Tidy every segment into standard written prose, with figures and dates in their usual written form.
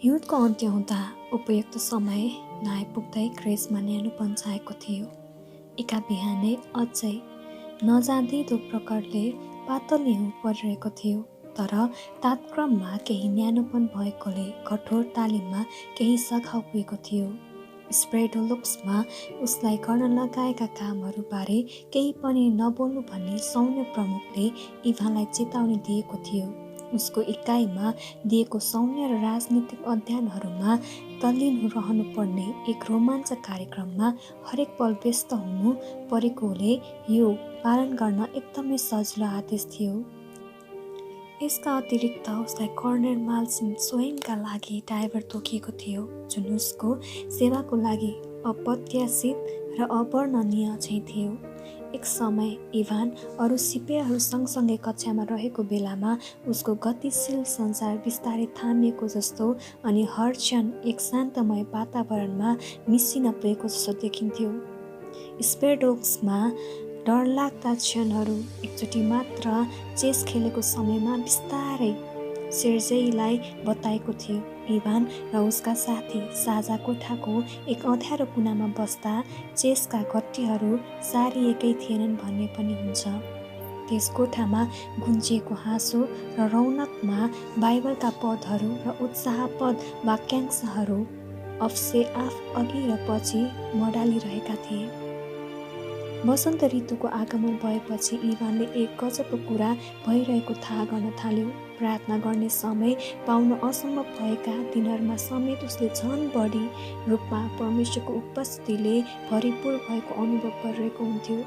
हिउँदको अन्त्य हुँदा उपयुक्त समय नआइपुग्दै ग्रेसमा न्यानोपन छाएको थियो। एका बिहानै अझै नजाँदिदो प्रकारले पातल हिउँ परिरहेको थियो, तर तात्क्रममा केही न्यानोपन भएकोले कठोर तालिममा केही सघाउ पुगेको थियो। स्प्रेडोलुक्समा उसलाई गर्न लगाएका कामहरूबारे केही पनि नबोल्नु भन्ने सौम्य प्रमुखले इभानलाई चेतावनी दिएको थियो। उसको इकाइमा दिएको सौम्य र राजनीतिक अध्ययनहरूमा तल्लीन रहनुपर्ने एक रोमाञ्चक कार्यक्रममा हरेक पल व्यस्त हुनु परेकोले यो पालन गर्न एकदमै सजिलो आदेश थियो। यसका अतिरिक्त उसलाई कर्नेल माल्सिन स्वयंका लागि ड्राइभर तोकिएको थियो, जुन उसको सेवाको लागि अप्रत्याशित र अवर्णनीय चाहिँ थियो। एक समय इभान अरू सिपाहीहरू सँगसँगै कक्षामा रहेको बेलामा उसको गतिशील संसार बिस्तारै थामिएको जस्तो अनि हर क्षण एक शान्तमय वातावरणमा मिसिन पुगेको जस्तो देखिन्थ्यो। स्पेडोक्समा डरलाग्दा क्षणहरू एकचोटि मात्र चेस खेलेको समयमा बिस्तारै सेर्जेईलाई बताएको थियो। इभान र उसका साथी साझा कोठाको एक अँध्यारो कुनामा बस्दा चेसका गट्टीहरू सारिएकै थिएनन् भन्ने पनि हुन्छ। त्यस कोठामा गुन्जिएको हाँसो र रौनकमा बाइबलका पदहरू र उत्साहप्रद वाक्यांशहरू अफसे आफ अघि र पछि मडालिरहेका थिए। वसन्त ऋतुको आगमन भएपछि इभानले एक गजबको कुरा भइरहेको थाहा गर्न थाल्यो। प्रार्थना गर्ने समय पाउन असम्भव भएका दिनहरूमा समेत उसले झन बढी रूपमा परमेश्वरको उपस्थितिले भरिपूर भएको अनुभव गरिरहेको हुन्थ्यो।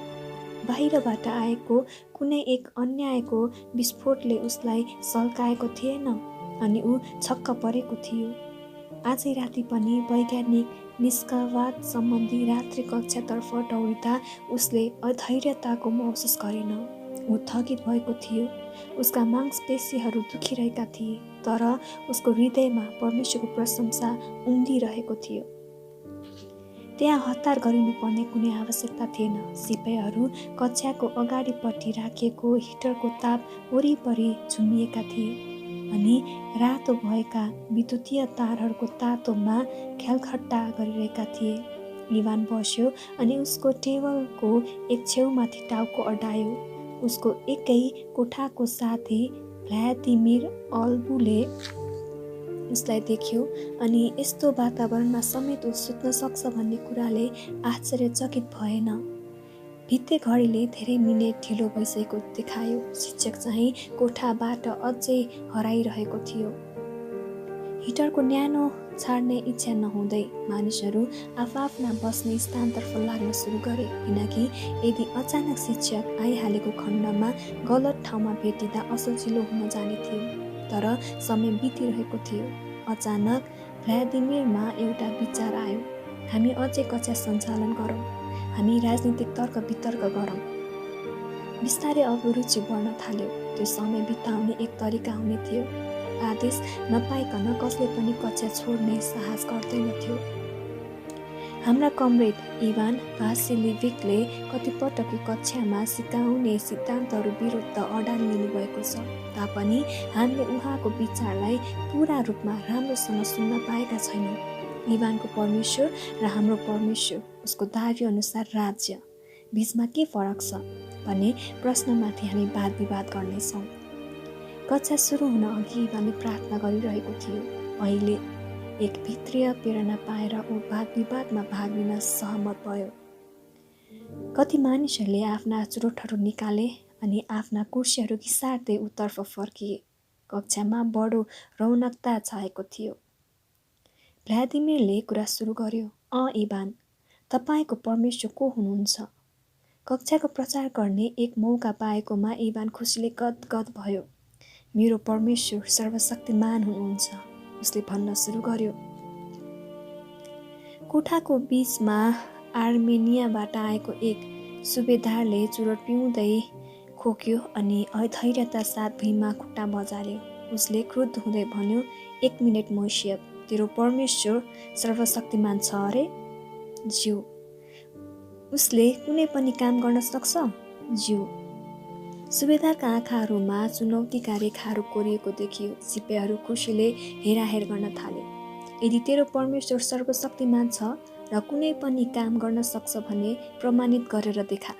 बाहिरबाट आएको कुनै एक अन्यायको विस्फोटले उसलाई सल्काएको थिएन अनि ऊ छक्क परेको थियो। आजै राति पनि वैज्ञानिक निष्कवाद सम्बन्धी रात्रि कक्षातर्फ दौडिँदा उसले अधैर्यताको महसुस गरेन। ऊ थकित भएको थियो, उसका मांसपेशीहरू दुखिरहेका थिए, तर उसको हृदयमा परमेश्वरको प्रशंसा उम्लिरहेको थियो। त्यहाँ हतार गरिनुपर्ने कुनै आवश्यकता थिएन। सिपाहीहरू कक्षाको अगाडिपट्टि राखिएको हिटरको ताप वरिपरि झुमिएका थिए अनि रातो भएका विद्युतीय तारहरूको तातोमा ख्यालखट्टा गरिरहेका थिए। इभान बस्यो अनि उसको टेबलको एक छेउमाथि टाउको अडायो। उसको एकै कोठाको साथी भ्लादिमिर अल्बुले उसलाई देख्यो अनि यस्तो वातावरणमा समेत ऊ सुत्न सक्छ भन्ने कुराले आश्चर्यचकित भएन। भित्ते घडीले धेरै मिनेट ढिलो भइसकेको देखायो। शिक्षक चाहिँ कोठाबाट अझै हराइरहेको थियो। हिटरको न्यानो छाड्ने इच्छा नहुँदै मानिसहरू आफआफ्ना बस्ने स्थानतर्फ लाग्न सुरु गरे, किनकि यदि अचानक शिक्षक आइहालेको खण्डमा गलत ठाउँमा भेटिँदा असजिलो हुन जाने थियो। तर समय बितिरहेको थियो। अचानक भ्लादिमिरमा एउटा विचार आयो। हामी अझै कक्षा सञ्चालन गरौँ, हामी राजनीतिक तर्क वितर्क गरौँ। बिस्तारै अभिरुचि बढ्न थाल्यो। त्यो समय बिताउने एक तरिका हुने थियो। आदेश नपाइकन कसले पनि कक्षा छोड्ने साहस गर्दैनथ्यो। हाम्रा कमरेड इभान भासिलिभिकले कतिपटक कक्षामा सिकाउने सिद्धान्तहरू विरुद्ध अडान लिनुभएको छ, तापनि हामीले उहाँको विचारलाई पूरा रूपमा राम्रोसँग सुन्न पाएका छैनौँ। इभानको परमेश्वर र हाम्रो परमेश्वर, उसको दाबी अनुसार राज्य बीचमा के फरक छ भन्ने प्रश्नमाथि हामी वाद विवाद गर्नेछौँ। कक्षा सुरु हुन अघि इभानले प्रार्थना गरिरहेको थियो। अहिले एक भित्रीय प्रेरणा पाएर ऊ वाद विवादमा भाग लिन सहमत भयो। कति मानिसहरूले आफ्ना चुरोटहरू निकाले अनि आफ्ना कुर्सीहरू घिसार्दै उतर्फ फर्किए। कक्षामा बडो रौनकता छाएको थियो। भ्लादिमिरले कुरा सुरु गर्यो। इभान, तपाईँको परमेश्वर को हुनुहुन्छ? कक्षाको प्रचार गर्ने एक मौका पाएकोमा इभान खुसीले गदगद भयो। मेरो परमेश्वर सर्वशक्तिमान हुनुहुन्छ, उसले भन्न सुरु गर्यो। कोठाको बीचमा आर्मेनियाबाट आएको एक सुबेदारले चुरोट पिउँदै खोक्यो अनि अधैर्यता साथ भुइँमा खुट्टा बजाल्यो। उसले क्रुद्ध हुँदै भन्यो, एक मिनट मोइसेप, तेरो परमेश्वर सर्वशक्तिमान छ अरे? ज्यू। उसले कुनै पनि काम गर्न सक्छ? ज्यू। सुबेदारका आँखाहरूमा चुनौतीका रेखाहरू कोरिएको देखियो। सिपाहीहरू खुसीले हेराहेर गर्न थाले। यदि तेरो परमेश्वर सर्वशक्तिमान छ र कुनै पनि काम गर्न सक्छ भने प्रमाणित गरेर देखा।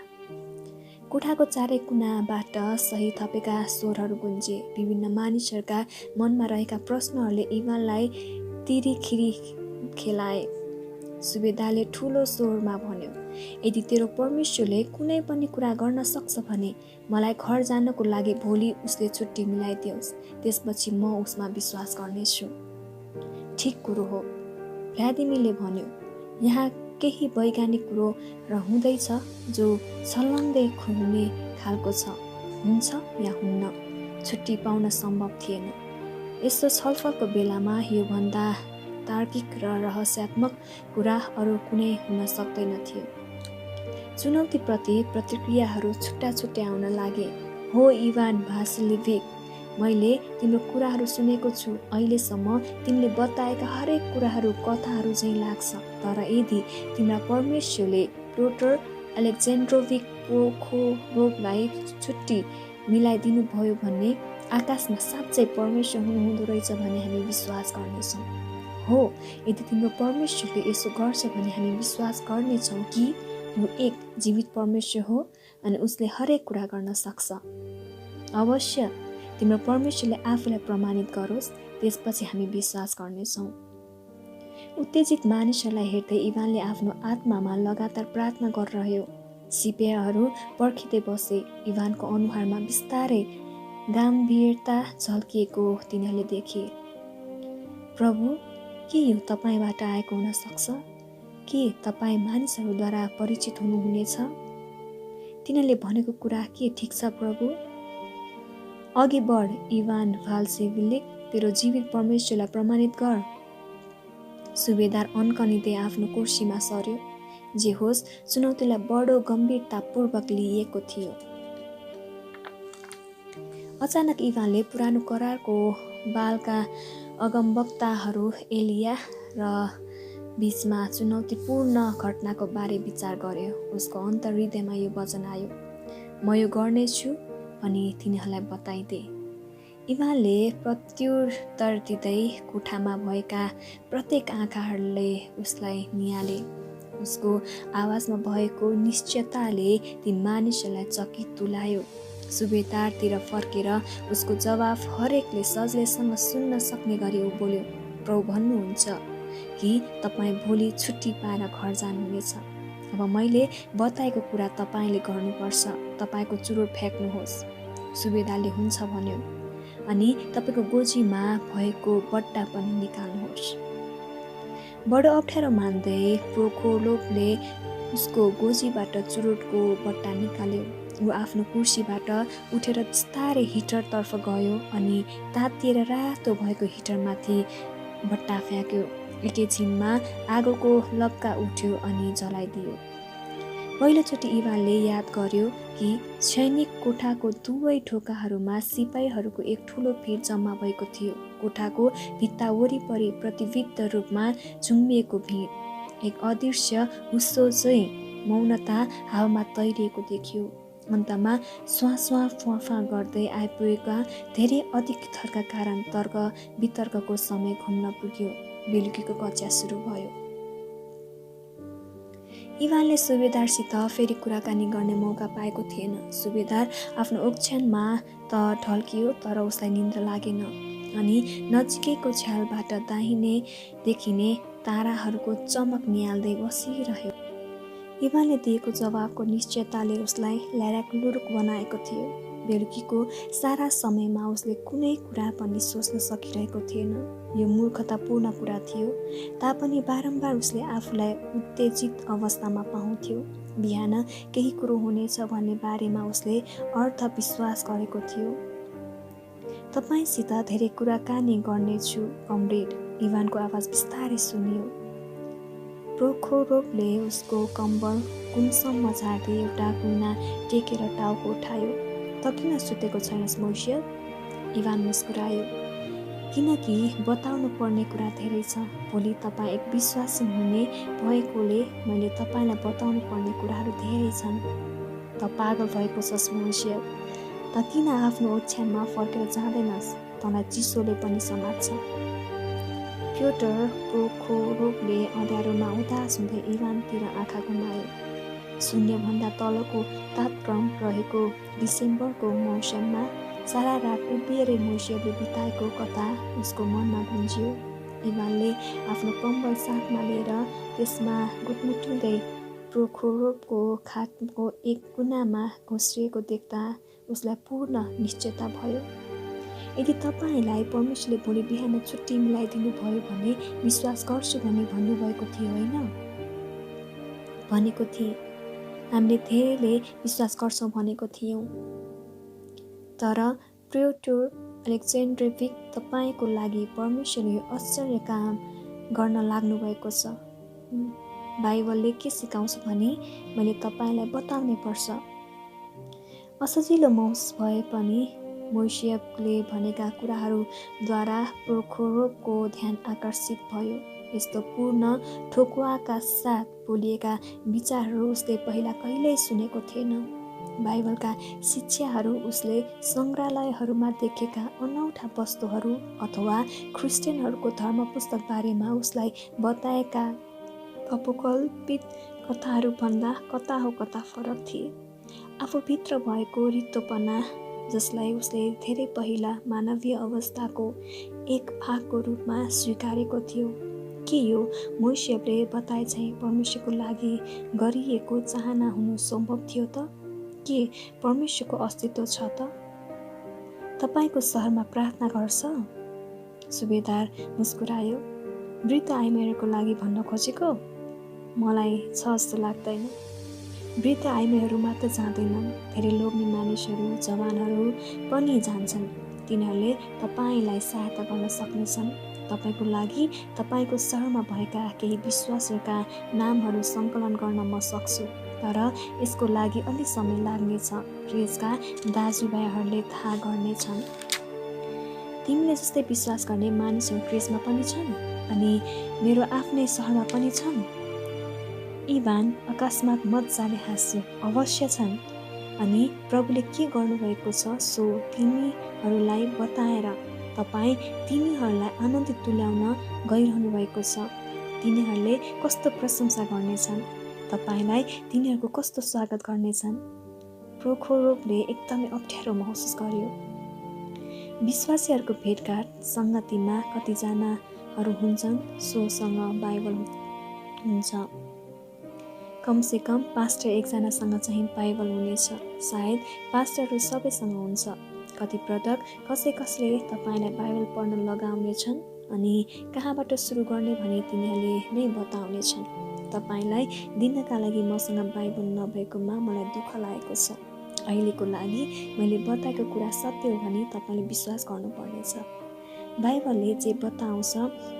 कोठाको चारै कुनाबाट सही थपेका स्वरहरू गुन्जे। विभिन्न मानिसहरूका मनमा रहेका प्रश्नहरूले इभानलाई तिरिखिरी खेलाए। सुबेदारले ठुलो स्वरमा भन्यो, यदि तेरो परमेश्वरले कुनै पनि कुरा गर्न सक्छ भने मलाई घर जानको लागि भोलि उसले छुट्टी मिलाइदियोस्, त्यसपछि म उसमा विश्वास गर्नेछु। ठिक कुरो हो, भ्लादिमिरले भन्यो। यहाँ केही वैज्ञानिक कुरो र हुँदैछ जो छलङ्गै हुने खालको छ, हुन्छ या हुन्न, छुट्टी पाउन सम्भव थिएन। यस्तो छलफलको बेलामा योभन्दा तार्किक र रहस्यात्मक कुरा अरू कुनै हुन सक्दैन थियो। चुनौतीप्रति प्रतिक्रियाहरू छुट्टा छुट्टै आउन लागे। हो इभान भासिलिभिक, मैले तिम्रो कुराहरू सुनेको छु। अहिलेसम्म तिमीले बताएका हरेक कुराहरू कथाहरू झैँ लाग्छ। तर यदि तिम्रा परमेश्वरले प्योटर अलेक्जेन्ड्रोभिक प्रोखोरोभलाई छुट्टी मिलाइदिनु भयो भने आकाशमा साँच्चै परमेश्वर हुनुहुँदो रहेछ भने हामी विश्वास गर्नेछौँ। हो, यदि तिम्रो परमेश्वरले यसो गर्छ भने हामी विश्वास गर्नेछौँ कि यो एक जीवित परमेश्वर हो अनि उसले हरेक कुरा गर्न सक्छ। अवश्य तिम्रो परमेश्वरले आफूलाई प्रमाणित गरोस्, त्यसपछि हामी विश्वास गर्नेछौँ। उत्तेजित मानिसहरूलाई हेर्दै इभानले आफ्नो आत्मामा लगातार प्रार्थना गरिरह्यो। सिपाहीहरू पर्खिँदै बसे। इभानको अनुहारमा बिस्तारै गम्भीरता झल्किएको तिनीहरूले देखे। प्रभु, के यो तपाईँबाट आएको हुन सक्छ? के तपाईँ मानिसहरूद्वारा परिचित हुनुहुनेछ? तिनीहरूले भनेको कुरा के ठिक छ प्रभु? अघि बढ इभान भासिलिभिक, तेरो जीवित परमेश्वरलाई प्रमाणित गर। सुबेदार अन्कनिँदै आफ्नो कुर्सीमा सर्यो। जे होस्, चुनौतीलाई बडो गम्भीरतापूर्वक लिएको थियो। अचानक इभानले पुरानो करारको बालका अगमवक्ताहरू एलिया र बीचमा चुनौतीपूर्ण घटनाको बारे विचार गर्यो। उसको अन्तर्हृदयमा यो वचन आयो, म यो गर्नेछु अनि तिनीहरूलाई बताइदे। इभानले प्रत्युत्तर दिँदै कोठामा भएका प्रत्येक आँखाहरूले उसलाई निहाले। उसको आवाजमा भएको निश्चयताले ती मानिसहरूलाई चकित तुल्यायो। सुबेदारतिर फर्केर उसको जवाफ हरेकले सजिलैसँग सुन्न सक्ने गरी ऊ बोल्यो, प्रभु भन्नुहुन्छ कि तपाईँ भोलि छुट्टी पाएर घर जानुहुनेछ। अब मैले बताएको कुरा तपाईँले गर्नुपर्छ। तपाईँको चुरोट फ्याँक्नुहोस्। सुबेदारले हुन्छ भन्यो। अनि तपाईँको गोजीमा भएको बट्टा पनि निकाल्नुहोस्। बडो अप्ठ्यारो मान्दै प्रोखोरोभले उसको गोजीबाट चुरोटको बट्टा निकाल्यो। ऊ आफ्नो कुर्सीबाट उठेर बिस्तारै हिटरतर्फ गयो अनि तातिएर रातो भएको हिटरमाथि बट्टा फ्याँक्यो। एकैछिनमा आगोको लपका उठ्यो अनि जलाइदियो। पहिलोचोटि इभानले याद गर्यो कि सैनिक कोठाको दुवै ढोकाहरूमा सिपाहीहरूको एक ठुलो भिड जम्मा भएको थियो। कोठाको भित्ता वरिपरि प्रतिविध रूपमा झुम्बिएको भिड। एक अदृश्य हुस्सो चाहिँ मौनता हावामा तैरिएको देखियो। अन्तमा स्वाँ फुवा गर्दै आइपुगेका धेरै अधिक थरका कारण तर्क वितर्कको समय घुम्न पुग्यो। बेलुकीको कक्षा सुरु भयो। इभानले सुबेदारसित फेरि कुराकानी गर्ने मौका पाएको थिएन। सुबेदार आफ्नो ओछ्यानमा त ढल्कियो, तर उसलाई निन्द्रा लागेन अनि नजिकैको झ्यालबाट दाहिने देखिने ताराहरूको चमक निहाल्दै बसिरह्यो। इभानले दिएको जवाफको निश्चयताले उसलाई ल्याराकलुरुक बनाएको थियो। बेलुकीको सारा समयमा उसले कुनै कुरा पनि सोच्न सकिरहेको थिएन। यो मूर्खतापूर्ण कुरा थियो तापनि बारम्बार उसले आफूलाई उत्तेजित अवस्थामा पाउँथ्यो। बिहान केही कुरो हुनेछ भन्ने बारेमा उसले अर्थ विश्वास गरेको थियो। तपाईसित धेरै कुराकानी गर्नेछु कमरेड, इभानको आवाज बिस्तारै सुनियो। प्रोखोरोभले उसको कम्बल कुनसम्म झार्दै एउटा कुना टेकेर टाउको उठायो। त किन सुतेको छैनस् मोइसिया? इभान मुस्कुरायो। किनकि बताउनु पर्ने कुरा धेरै छ। भोलि तपाईँ एक विश्वासी हुने भएकोले मैले तपाईँलाई बताउनु पर्ने कुराहरू धेरै छन्। त पागल भएको छस् मोइसिया? त किन आफ्नो ओछ्यानमा फर्केर जाँदैनस्? तँलाई चिसोले पनि समात्छ। प्योटर प्रोखोरोभले अँध्यारोमा उदास हुँदै इभानतिर आँखा घुमायो। शून्यभन्दा तलको तापक्रम रहेको डिसेम्बरको मौसममा सारा रात उभिएरै मोइसियाले बिताएको कथा उसको मनमा गुन्जियो। इभानले आफ्नो कम्बल साथमा लिएर त्यसमा गुटमुट्याउँदै प्रोखोरोभको खाटको एक कुनामा घोस्रिएको देख्दा उसलाई पूर्ण निश्चयता भयो। यदि तपाईँलाई परमेश्वरले भोलि बिहान छुट्टी मिलाइदिनु भयो भने विश्वास गर्छु भनी भन्नुभएको थियो होइन? भनेको थिएँ। हामीले धेरैले विश्वास गर्छौँ भनेको थियौँ। तर प्योटर अलेक्जेन्ड्रोभिच, तपाईँको लागि परमेश्वरले आश्चर्य काम गर्न लाग्नुभएको छ। बाइबलले के सिकाउँछ भने मैले तपाईँलाई बताउनै पर्छ। असजिलो महसुस भए पनि मोइसियाले भनेका कुराहरूद्वारा प्रोखोरोभको ध्यान आकर्षित भयो। यस्तो पूर्ण ठोकुवाका साथ बोलिएका विचारहरू उसले पहिला कहिल्यै सुनेको थिएन। बाइबलका शिक्षाहरू उसले सङ्ग्रहालयहरूमा देखेका अनौठा वस्तुहरू अथवा ख्रिस्टियनहरूको धर्म पुस्तक बारेमा उसलाई बताएका अपकल्पित कथाहरूभन्दा कता हो कता फरक थिए। आफूभित्र भएको रित्तोपना, जसलाई उसले धेरै पहिला मानवीय अवस्थाको एक भागको रूपमा स्वीकारेको थियो, के यो मोइसियाले बताए चाहिँ परमेश्वरको लागि गरिएको चाहना हुनु सम्भव थियो त? के परमेश्वरको अस्तित्व छ त? तपाईँको सहरमा प्रार्थना गर्छ? सुबेदार मुस्कुरायो। वृद्ध आइमेरको लागि भन्न खोजेको? मलाई छ जस्तो लाग्दैन। वृद्ध आइमेहरू मात्र जाँदैनन्, धेरै लोग्ने मानिसहरू, जवानहरू पनि जान्छन्। तिनीहरूले तपाईँलाई सहायता गर्न सक्नेछन्। तपाईँको लागि तपाईँको सहरमा भएका केही विश्वासहरूका नामहरू सङ्कलन गर्न म सक्छु, तर यसको लागि अलि समय लाग्नेछ र यसका दाजुभाइहरूले थाहा गर्नेछन्। तिमीले जस्तै विश्वास गर्ने मानिसहरू क्रेसमा पनि छन् अनि मेरो आफ्नै सहरमा पनि छन्। इभान अकस्मात मजाले हाँस्यो। अवश्य छन्। अनि प्रभुले के गर्नुभएको छ सो तिमीहरूलाई बताएर तपाईँ तिनीहरूलाई आनन्दित तुल्याउन गइरहनु भएको छ। तिनीहरूले कस्तो प्रशंसा गर्नेछन्, तपाईँलाई तिनीहरूको कस्तो स्वागत गर्नेछन्। प्रोखोरोभले एकदमै अप्ठ्यारो महसुस गर्यो। विश्वासीहरूको भेटघाट सङ्गतिमा कतिजनाहरू हुन्छन् सोसँग बाइबल हुन्छ। कमसेकम पास्टर एकजनासँग चाहिँ बाइबल हुनेछ। सायद पास्टरहरू सबैसँग हुन्छ। कति पटक कसैले तपाईँलाई बाइबल पढ्न लगाउनेछन् अनि कहाँबाट सुरु गर्ने भने तिनीहरूले नै बताउनेछन्। तपाईँलाई दिनका लागि मसँग बाइबल नभएकोमा मलाई दुःख लागेको छ। अहिलेको लागि मैले बताएको कुरा सत्य हो भने तपाईँले विश्वास गर्नुपर्नेछ। बाइबलले जे बताउँछ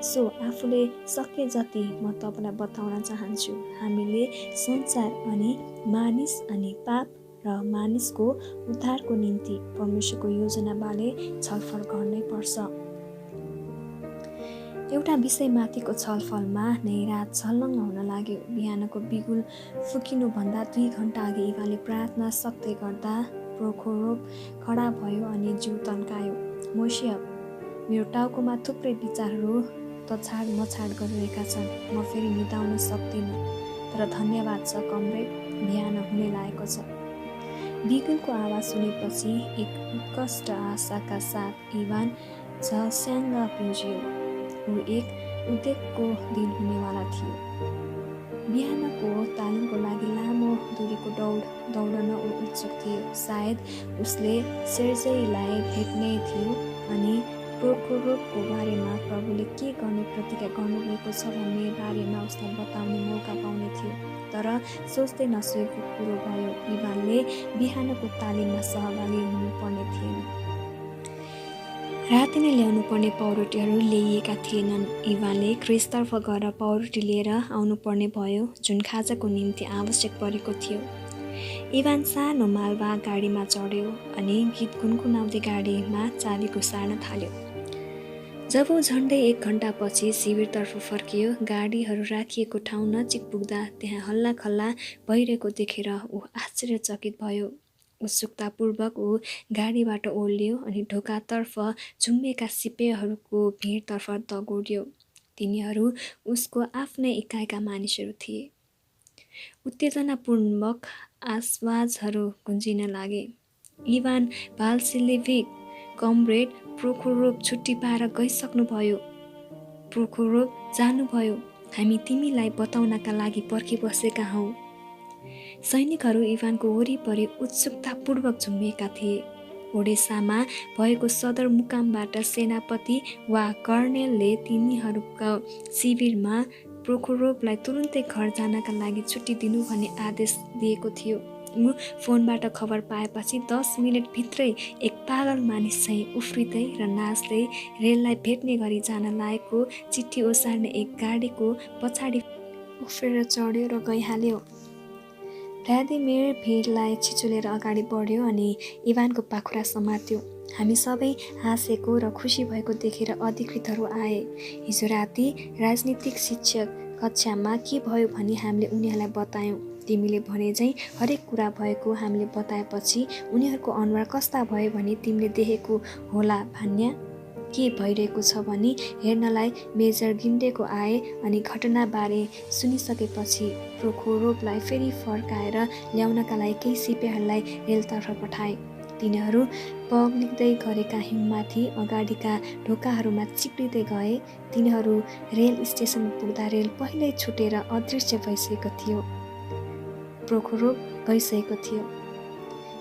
सो आफूले सके जति म तपाईँलाई बताउन चाहन्छु। हामीले संसार अनि मानिस अनि पाप र मानिसको उद्धारको निम्ति परमेश्वरको योजनाबारे छलफल गर्नै पर्छ। एउटा विषयमाथिको छलफलमा नै रात छलङ्ग हुन लाग्यो। बिहानको बिगुल फुकिनुभन्दा 2 घण्टा अघि इभानले प्रार्थना सक्दै गर्दा प्रोखोरोभ खडा भयो अनि जिउ तन्कायो। मोइसिया, मेरो टाउकोमा थुप्रै विचारहरू तछाड मछाड गरिरहेका छन्। म फेरि निदाउन सक्दिनँ, तर धन्यवाद छ कमरेड, बिहान हुने लागेको छ। बिगुलको आवाज सुनेपछि एक उत्कृष्ट आशाका साथ इभान झस्याङ्ग पुज्यो। ऊ एक उद्वेगको दिन हुनेवाला थियो। बिहानको तालिमको लागि लामो दूरीको दौडन ऊ उत्सुक थियो। सायद उसले सेर्जेईलाई भेट्ने थियो अनि प्रोखोरोभको बारेमा प्रभुले के गर्ने प्रतिज्ञा गर्नुभएको छ भन्ने बारेमा उसलाई बताउने मौका पाउने थियो। तर सोच्दै नसोचेको कुरो भयो। इभानले बिहानको तालिममा सहभागी हुनुपर्ने थिएन। राति नै ल्याउनु पर्ने पाउरोटीहरू ल्याइएका थिएनन्। इभानले क्रेसतर्फ गएर पाउरोटी लिएर आउनुपर्ने भयो, जुन खाजाको निम्ति आवश्यक परेको थियो। इभान सानो मालवाहक गाडीमा चढ्यो अनि गीत गुनगुनाउँदै गाडीमा चाबी घुसार्न थाल्यो। जब ऊ झन्डै 1 घण्टापछि शिविरतर्फ फर्कियो, गाडीहरू राखिएको ठाउँ नजिक पुग्दा त्यहाँ हल्लाखल्ला भइरहेको देखेर ऊ आश्चर्यचकित भयो। उत्सुकतापूर्वक ऊ गाडीबाट ओर्लियो अनि ढोकातर्फ झुम्मिएका सिपाहीहरूको भिडतर्फ दगुर्यो। तिनीहरू उसको आफ्नै इकाइका मानिसहरू थिए। उत्तेजनापूर्वक आवाजहरू गुन्जिन लागे। इभान भासिलिएभिच, कमरेड प्रोखोरोभ छुट्टी पाएर गइसक्नुभयो। प्रोखोरोभ जानुभयो। हामी तिमीलाई बताउनका लागि पर्खिबसेका हौँ। सैनिकहरू इभानको वरिपरि उत्सुकतापूर्वक झुम्बिएका थिए। ओडेसामा भएको सदरमुकामबाट सेनापति वा कर्णेलले तिनीहरूका शिविरमा प्रोखोरोभलाई तुरुन्तै घर जानका लागि छुट्टी दिनु भन्ने आदेश दिएको थियो। ऊ फोनबाट खबर पाएपछि 10 मिनेटभित्रै एक पागल मानिस चाहिँ उफ्रिँदै र नाच्दै रेललाई भेट्ने गरी जान लागेको चिठी ओसार्ने एक गाडीको पछाडि उफ्रेर चढ्यो र गइहाल्यो। भ्लादिमिर भिडलाई छिचोलेर अगाडि बढ्यो अनि इभानको पाखुरा समात्यो। हामी सबै हाँसेको र खुसी भएको देखेर अधिकृतहरू आए। हिजो राति राजनीतिक शिक्षक कक्षामा के भयो भनी हामीले उनीहरूलाई बतायौँ। तिमीले भने झैँ हरेक कुरा भएको हामीले बताएपछि उनीहरूको अनुहार कस्ता भयो भनी तिमीले देखेको होला भान्या। के भइरहेको छ भनी हेर्नलाई मेजर गिन्डेको आए अनि घटनाबारे सुनिसकेपछि प्रोखोरोभलाई फेरि फर्काएर ल्याउनका लागि केही सिपाहीहरूलाई रेलतर्फ पठाए। तिनीहरू पग्लिँदै गरेका हिउँमाथि अगाडिका ढोकाहरूमा चिप्लिँदै गए। तिनीहरू रेल स्टेसनमा पुग्दा रेल पहिल्यै छुटेर अदृश्य भइसकेको थियो। प्रोखोरोभ गइसकेको थियो।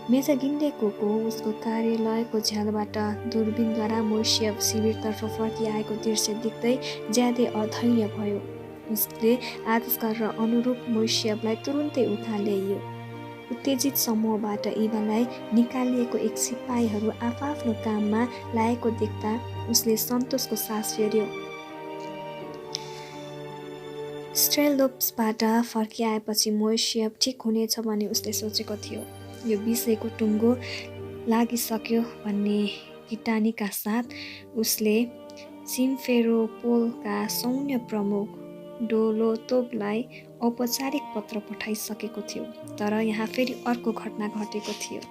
मेजर गिन्डेको उसको कार्यालयको झ्यालबाट दूरबीनद्वारा मोर्सियभ शिविरतर्फ फर्किआएको दृश्य देख्दै ज्यादै अधैर्य भयो। उसले आदेश गरेर अनुरूप मोर्सियभलाई तुरुन्तै उता ल्याइयो। उत्तेजित समूहबाट इभालाई निकालिएको एक सिपाहीहरू आफआफ्नो काममा लागेको देख्दा उसले सन्तोषको सास फेर्यो। स्ट्रेलोप्सबाट फर्किआएपछि मोर्सियभ ठिक हुनेछ भन्ने उसले सोचेको थियो। यो विषयको टुङ्गो लागिसक्यो भन्ने किटानीका साथ उसले सिम्फेरोपोलका सैन्य प्रमुख डोलोतोभलाई औपचारिक पत्र पठाइसकेको थियो। तर यहाँ फेरि अर्को घटना घटेको थियो।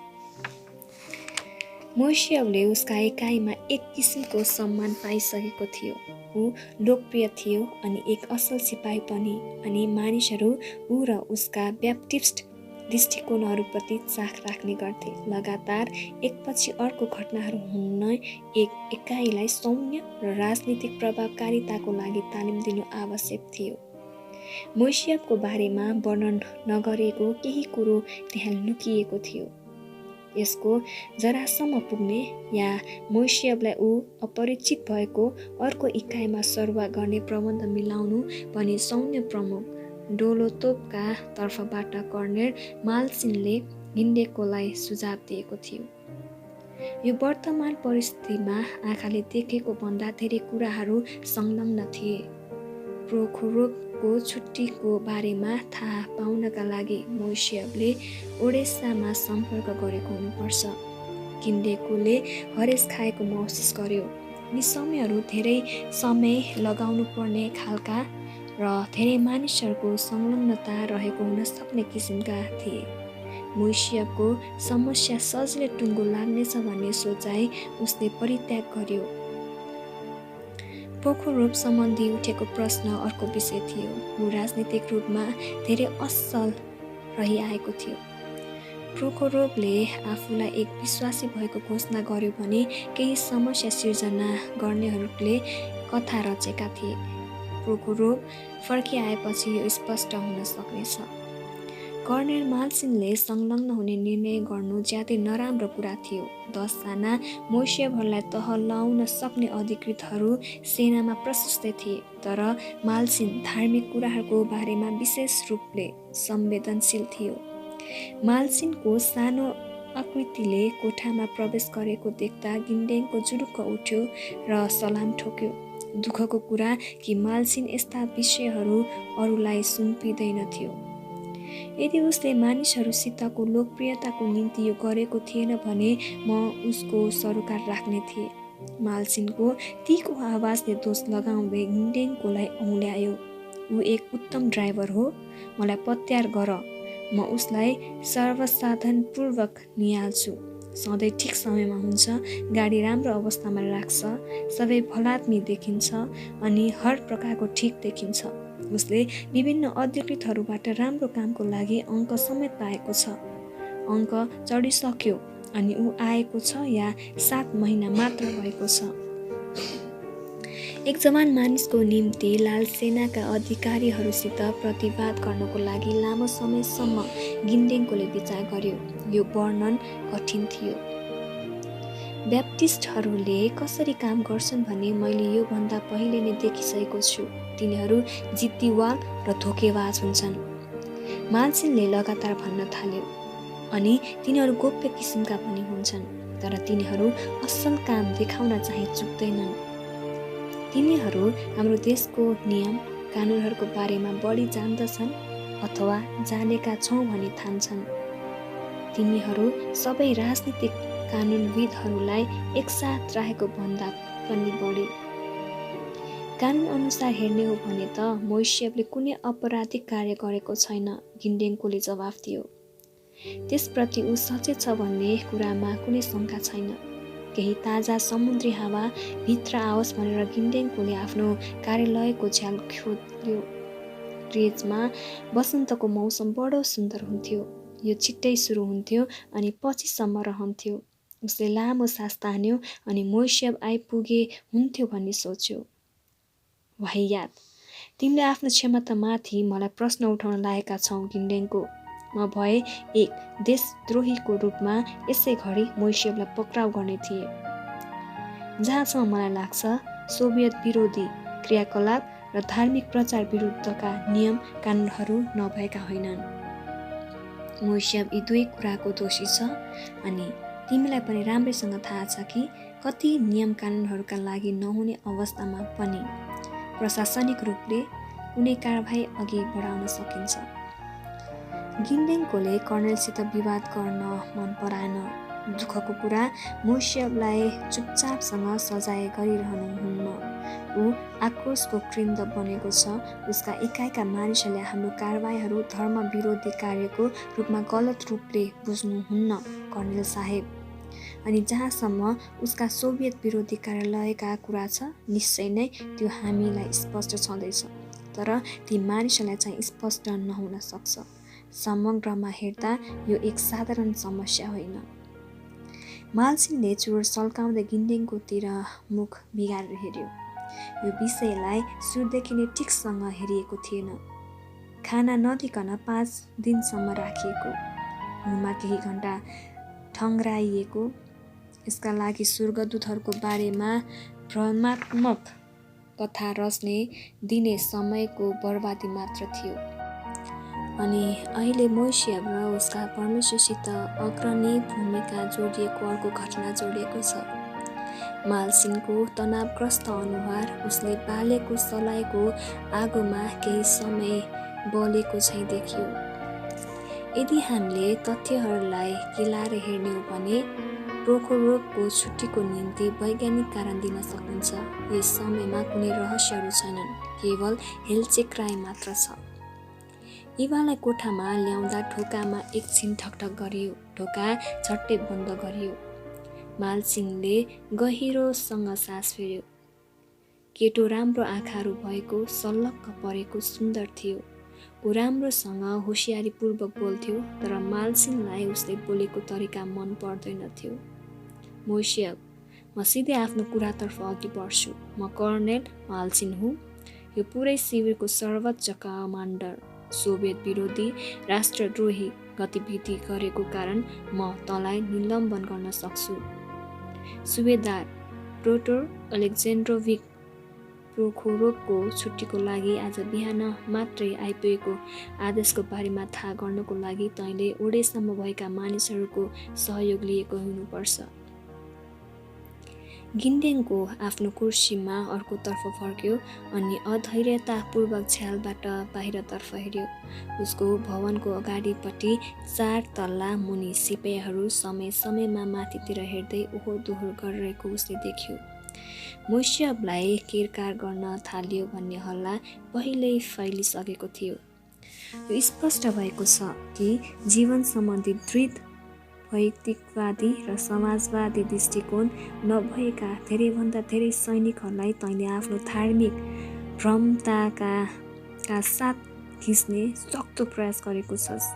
मोर्सियभले उसका इकाइमा एक किसिमको सम्मान पाइसकेको थियो। ऊ लोकप्रिय थियो अनि एक असल सिपाही पनि। अनि मानिसहरू ऊ र उसका ब्याप्टिस्ट दृष्टिकोणहरूप्रति चाख राख्ने गर्थे। लगातार एकपछि अर्को घटनाहरू हुन एक इकाइलाई सैन्य र राजनीतिक प्रभावकारिताको लागि तालिम दिनु आवश्यक थियो। मोर्सियभको बारेमा वर्णन नगरेको केही कुरो त्यहाँ लुकिएको थियो। यसको जरासम्म पुग्ने या मोर्सियभलाई ऊ अपरिचित भएको अर्को इकाइमा सरुवा गर्ने प्रबन्ध मिलाउनु भने सैन्य प्रमुख डोलोतोभका तर्फबाट कर्णेल माल्सिनले गिन्डेकोलाई सुझाव दिएको थियो। यो वर्तमान परिस्थितिमा आँखाले देखेको भन्दा धेरै कुराहरू संलग्न थिए। प्रोखोरोभको छुट्टीको बारेमा थाहा पाउनका लागि मोर्सियभले ओडेसामा सम्पर्क गरेको हुनुपर्छ। गिन्डेकोले हरेस खाएको महसुस गर्यो। यी समयहरू धेरै समय लगाउनु पर्ने खालका र धेरै मानिसहरूको संलग्नता रहेको हुन सक्ने किसिमका थिए। मोर्सियभको समस्या सजिलै टुङ्गो लाग्नेछ भन्ने सोचाइ उसले परित्याग गर्यो। प्रोखोरोभ सम्बन्धी उठेको प्रश्न अर्को विषय थियो। ऊ राजनीतिक रूपमा धेरै असल रहिआएको थियो। प्रोखोरोभले आफूलाई एक विश्वासी भएको घोषणा गर्यो भने केही समस्या सिर्जना गर्नेहरूले कथा रचेका थिए। प्रोखोरोभ फर्किआएपछि यो स्पष्ट हुन सक्नेछ। कर्णेल माल्सिनले संलग्न हुने निर्णय गर्नु ज्यादै नराम्रो कुरा थियो। 10 जना मोर्सियभहरूलाई तह लाउन सक्ने अधिकृतहरू सेनामा प्रशस्तै थिए। तर माल्सिन धार्मिक कुराहरूको बारेमा विशेष रूपले संवेदनशील थियो। माल्सिनको सानो आकृतिले कोठामा प्रवेश गरेको देख्दा गिन्डेको जुरुक्क उठ्यो र सलाम ठोक्यो। दुःखको कुरा कि माल्सिन यस्ता विषयहरू अरूलाई सुम्पिँदैनथ्यो। यदि उसले मानिसहरूसितको लोकप्रियताको निम्ति यो गरेको थिएन भने म उसको सरोकार राख्ने थिएँ। माल्सिनको तीको आवाजले दोष लगाउँदै गिन्डेकोलाई औँल्यायो। ऊ एक उत्तम ड्राइभर हो। मलाई पत्यार गर। म उसलाई सर्वसाधारणपूर्वक निहाल्छु। सधैँ ठिक समयमा हुन्छ, गाडी राम्रो अवस्थामा राख्छ, सबै भलात्मी देखिन्छ अनि हर प्रकारको ठिक देखिन्छ। उसले विभिन्न अधिकृतहरूबाट राम्रो कामको लागि अङ्क समेत पाएको छ। अङ्क चढिसक्यो अनि ऊ आएको छ या 7 महिना मात्र भएको छ। एक जवान मानिसको निम्ति लाल सेनाका अधिकारीहरूसित प्रतिवाद गर्नको लागि लामो समयसम्म गिन्डेङकोले विचार गर्यो। यो वर्णन कठिन थियो। ब्याप्टिस्टहरूले कसरी काम गर्छन् भने मैले योभन्दा पहिले नै देखिसकेको छु। तिनीहरू जिद्दीवाल र धोकेबाज हुन्छन्, माल्सिनले लगातार भन्न थाल्यो। अनि तिनीहरू गोप्य किसिमका पनि हुन्छन्, तर तिनीहरू असल काम देखाउन चाहिँ चुक्दैनन्। तिनीहरू हाम्रो देशको नियम कानुनहरूको बारेमा बढी जान्दछन् अथवा जानेका छौँ भनी ठान्छन्। तिनीहरू सबै राजनीतिक कानुनविदहरूलाई एकसाथ राखेको भन्दा पनि बढी। कानुन अनुसार हेर्ने हो भने त मोइसेफले कुनै अपराधिक कार्य गरेको छैन, गिन्डेङकोले जवाफ दियो। त्यसप्रति ऊ सचेत छ भन्ने कुरामा कुनै शङ्का छैन। केही ताजा समुद्री हावा भित्र आओस् भनेर गिन्डेङकोले आफ्नो कार्यालयको झ्याल खोल्यो। ग्रेजमा वसन्तको मौसम बडो सुन्दर हुन्थ्यो। यो छिट्टै सुरु हुन्थ्यो अनि पछिसम्म रहन्थ्यो। उसले लामो सास तान्यो अनि मोइसेफ आइपुगे हुन्थ्यो भन्ने सोच्यो। वाहियात, तिमीले आफ्नो क्षमतामाथि मलाई प्रश्न उठाउन लागेका छौ गिन्डेङको। म भए एक देशद्रोहीको रूपमा यसै घडी मोइसेफलाई पक्राउ गर्ने थिए। जहाँसम्म मलाई लाग्छ, सोभियत विरोधी क्रियाकलाप र धार्मिक प्रचार विरुद्धका नियम कानुनहरू नभएका होइनन्। मोइसेफ यी दुई कुराको दोषी छ अनि तिमीलाई पनि राम्रैसँग थाहा छ कि कति नियम कानुनहरूका लागि नहुने अवस्थामा पनि प्रशासनिक रूपले कुनै कारबाही अघि बढाउन सकिन्छ। गिन्डेङकोले कर्णेलसित विवाद गर्न मन पराएन। दुःखको कुरा, मोइसेफलाई चुपचापसँग सजाय गरिरहनुहुन्न। ऊ आक्रोशको केन्द्र बनेको छ। उसका एकाइका मानिसहरूले हाम्रो कारबाहीहरू धर्म विरोधी कार्यको रूपमा गलत रूपले बुझ्नुहुन्न कर्णेल साहेब। अनि जहाँसम्म उसका सोभियत विरोधी कार्यालयका कुरा छ, निश्चय नै त्यो हामीलाई स्पष्ट छँदैछ, तर ती मानिसहरूलाई चाहिँ स्पष्ट नहुन सक्छ। समग्रमा हेर्दा यो एक साधारण समस्या होइन। माल्सिनले चुरोट सल्काउँदै गिन्डेङकोतिर मुख बिगारेर हेर्यो। यो विषयलाई सुरुदेखि नै ठिकसँग हेरिएको थिएन। खाना नदिकन 5 दिनसम्म राखिएको, मुखमा केही घण्टा ठङ्ग्राइएको, यसका लागि स्वर्गदूतहरूको बारेमा भ्रमात्मक कथा रच्ने दिने समयको बर्बादी मात्र थियो। अनि अहिले मोइसेफ र उसका परमेश्वरसित अग्रणी भूमिका जोडिएको अर्को घटना जोडिएको छ। माल्सिनको तनावग्रस्त अनुहार उसले बालेको सलाइको आगोमा केही समय बलेको झैँ देखियो। यदि हामीले तथ्यहरूलाई केलाएर हेर्ने हो भने प्रोखोरोभको छुट्टीको निम्ति वैज्ञानिक कारण दिन सकिन्छ। यस समयमा कुनै रहस्यहरू छैनन्, केवल हेलचेक्राइ मात्र छ। इभालाई कोठामा ल्याउँदा ढोकामा एकछिन ठकठक गरियो। ढोका झट्टै बन्द गरियो। माल्सिङले गहिरोसँग सास फेर्यो। केटो राम्रो आँखाहरू भएको, सल्लक्क परेको, सुन्दर थियो। ऊ राम्रोसँग होसियारीपूर्वक बोल्थ्यो, तर माल्सिङलाई उसले बोलेको तरिका मन पर्दैनथ्यो। मोइसेफ, म सिधै आफ्नो कुरातर्फ अघि बढ्छु। म कर्णेल माल्सिन हुँ, यो पुरै शिविरको सर्वोच्च कमान्डर। सोभियत विरोधी राष्ट्रद्रोही गतिविधि गरेको कारण म तँलाई निलम्बन गर्न सक्छु। सुबेदार प्योटर अलेक्जेन्ड्रोभिच प्रोखोरोभको छुट्टीको लागि आज बिहान मात्रै आइपुगेको आदेशको बारेमा थाहा गर्नको लागि तैँले ओडेसम्म भएका मानिसहरूको सहयोग लिएको हुनुपर्छ। गिन्डेङको आफ्नो कुर्सीमा अर्कोतर्फ फर्क्यो अनि अधैर्यतापूर्वक झ्यालबाट बाहिरतर्फ हेर्यो। उसको भवनको अगाडिपट्टि 4 तल्ला मुनि सिपाहीहरू समय समयमा माथितिर हेर्दै ओहोर दोहोर गरिरहेको उसले देख्यो। मोइसेफलाई केरकार गर्न थाल्यो भन्ने हल्ला पहिल्यै फैलिसकेको थियो। यो स्पष्ट भएको छ कि जीवन सम्बन्धी दृढ वैयक्तिकवादी र समाजवादी दृष्टिकोण नभएका धेरैभन्दा धेरै सैनिकहरूलाई तैँले आफ्नो धार्मिक भ्रमताका साथ खिच्ने सक्दो प्रयास गरेको छस्।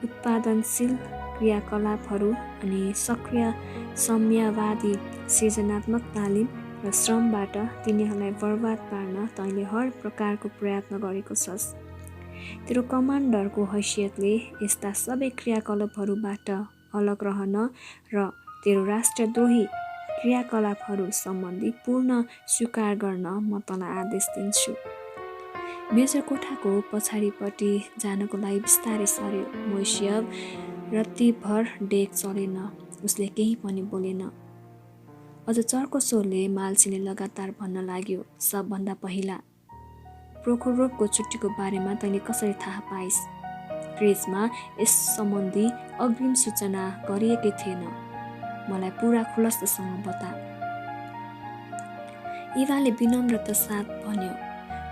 उत्पादनशील क्रियाकलापहरू अनि सक्रिय साम्यवादी सृजनात्मक तालिम र श्रमबाट तिनीहरूलाई बर्बाद पार्न तैँले हर प्रकारको प्रयत्न गरेको छस्। तेरो कमान्डरको हैसियतले यस्ता सबै क्रियाकलापहरूबाट अलग रहन र तेरो राष्ट्रद्रोही क्रियाकलापहरू सम्बन्धी पूर्ण स्वीकार गर्न म तँलाई आदेश दिन्छु। मेजर कोठाको पछाडिपट्टि जानको लागि बिस्तारै सर्यो। मोइसेव रत्तिभर डेक चलेन। उसले केही पनि बोलेन। अझ चर्को स्वरले माल्छीले लगातार भन्न लाग्यो, सबभन्दा पहिला प्रोखोरोभको छुट्टीको बारेमा तैँले कसरी थाहा पाइस्? क्रेजमा यस सम्बन्धी अग्रिम सूचना गरिएकै थिएन। मलाई पुरा खुलस्तसँग बता। इभाले विनम्रता साथ भन्यो,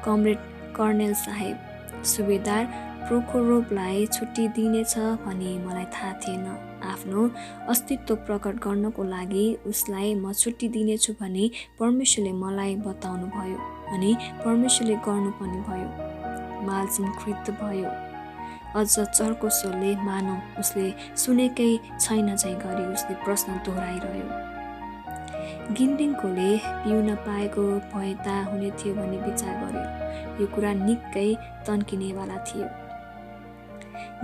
कमरेड कर्नेल साहेब, सुबेदार प्रोखोरोभलाई छुट्टी दिनेछ भनी मलाई थाहा थिएन। आफ्नो अस्तित्व प्रकट गर्नको लागि उसलाई म छुट्टी दिनेछु भने परमेश्वरले मलाई बताउनु भयो अनि परमेश्वरले गर्नु पनि भयो। माल्छिन क्रुद्ध भयो। अझ चर्को स्वरले मानौ उसले सुनेकै छैन झैँ गरी उसले प्रश्न दोहोऱ्याइरह्यो। गिन्डिङकोले पिउन पाएको भए ता हुने थियो भन्ने विचार गर्यो। यो कुरा निकै तन्किनेवाला थियो।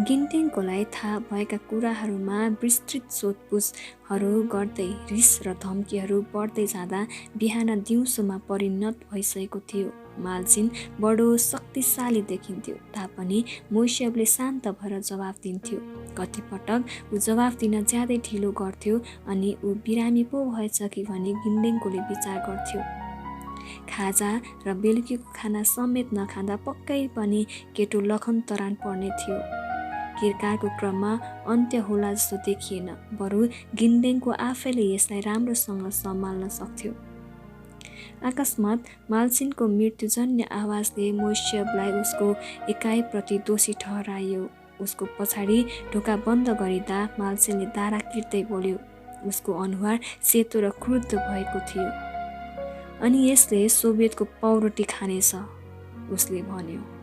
गिन्डिङकोलाई थाहा भएका कुराहरूमा विस्तृत सोधपुछहरू गर्दै रिस र धम्कीहरू बढ्दै जाँदा बिहान दिउँसोमा परिणत भइसकेको थियो। माल्छिन बडो शक्तिशाली देखिन्थ्यो तापनि मोइसेवले शान्त भएर जवाफ दिन्थ्यो। कतिपटक ऊ जवाफ दिन ज्यादै ढिलो गर्थ्यो अनि ऊ बिरामी पो भएछ कि भनी गिन्डिङकोले विचार गर्थ्यो। खाजा र बेलुकीको खाना समेत नखाँदा पक्कै पनि केटो लखनतरान पर्ने थियो। किरकारको क्रममा अन्त्य होला जस्तो देखिएन। बरु गिन्डेङको आफैले यसलाई राम्रोसँग सम्हाल्न सक्थ्यो। अकस्मात माल्छिनको मृत्युजन्य आवाजले मोइसेवलाई उसको एकाइप्रति दोषी ठहरायो। उसको पछाडि ढोका बन्द गरिँदा माल्छिनले दारा किर्दै बोल्यो। उसको अनुहार सेतो र क्रुद्ध भएको थियो। अनि यसले सोभियतको पाउरोटी खानेछ, उसले भन्यो।